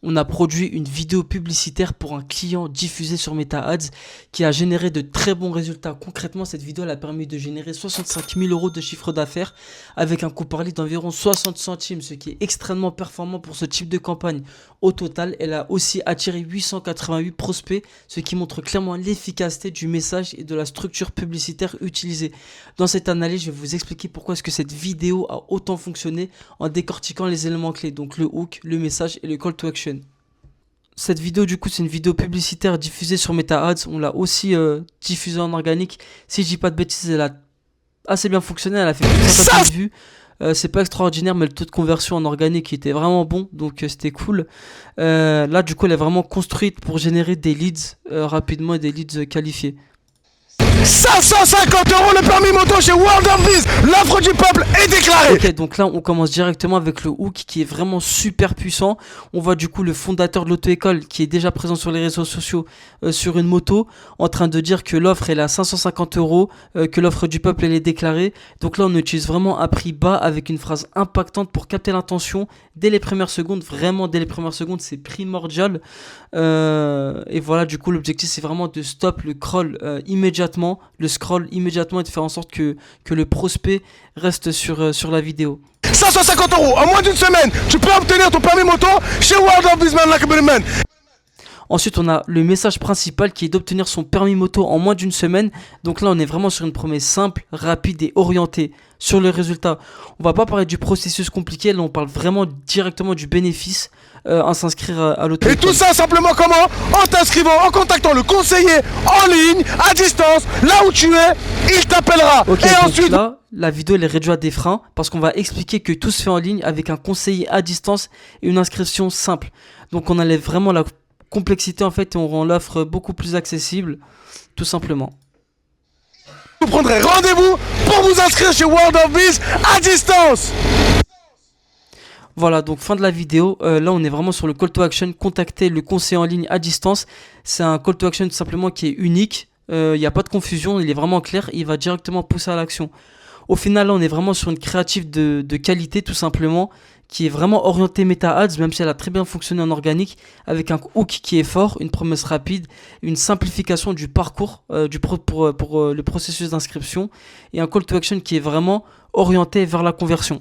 On a produit une vidéo publicitaire pour un client diffusée sur Meta Ads qui a généré de très bons résultats. Concrètement, cette vidéo elle a permis de générer 65 000 € de chiffre d'affaires avec un coût par lead d'environ 60 centimes, ce qui est extrêmement performant pour ce type de campagne. Au total, elle a aussi attiré 888 prospects, ce qui montre clairement l'efficacité du message et de la structure publicitaire utilisée. Dans cette analyse, je vais vous expliquer pourquoi est-ce que cette vidéo a autant fonctionné en décortiquant les éléments clés, donc le hook, le message et le call to action. Cette vidéo du coup c'est une vidéo publicitaire diffusée sur Meta Ads, on l'a aussi diffusée en organique. Si je dis pas de bêtises, elle a assez bien fonctionné, elle a fait plus de 50 000 vues. C'est pas extraordinaire, mais le taux de conversion en organique était vraiment bon, donc c'était cool. Là du coup elle est vraiment construite pour générer des leads rapidement et des leads qualifiés. 550 € le permis moto chez World of Biz. L'offre du peuple est déclarée. Ok, donc là on commence directement avec le hook qui est vraiment super puissant. On voit du coup le fondateur de l'auto-école qui est déjà présent sur les réseaux sociaux sur une moto en train de dire que l'offre elle est à 550 €, que l'offre du peuple elle est déclarée. Donc là on utilise vraiment un prix bas avec une phrase impactante pour capter l'attention dès les premières secondes. Vraiment dès les premières secondes c'est primordial. Et voilà, du coup l'objectif c'est vraiment de stop le scroll immédiatement et de faire en sorte que le prospect reste sur la vidéo. 550 € en moins d'une semaine, tu peux obtenir ton permis moto chez World of Bizman Lakabelman. Ensuite, on a le message principal qui est d'obtenir son permis moto en moins d'une semaine. Donc là, on est vraiment sur une promesse simple, rapide et orientée sur le résultat. On va pas parler du processus compliqué, là on parle vraiment directement du bénéfice à s'inscrire à l'auto. Et tout ça simplement comment? En t'inscrivant, en contactant le conseiller en ligne, à distance, là où tu es, il t'appellera. Ok, et donc ensuite là, la vidéo elle est réduite à des freins parce qu'on va expliquer que tout se fait en ligne avec un conseiller à distance et une inscription simple. Donc on enlève vraiment la complexité en fait et on rend l'offre beaucoup plus accessible, tout simplement. vous prendrez rendez-vous pour vous inscrire chez World of Biz à distance. Voilà, donc fin de la vidéo. Là, on est vraiment sur le call to action. Contacter le conseiller en ligne à distance. C'est un call to action tout simplement qui est unique. Il n'y a pas de confusion, il est vraiment clair. Il va directement pousser à l'action. Au final, là, on est vraiment sur une créative de qualité tout simplement, qui est vraiment orientée Meta Ads, même si elle a très bien fonctionné en organique, avec un hook qui est fort, une promesse rapide, une simplification du parcours pour le processus d'inscription et un call to action qui est vraiment orienté vers la conversion.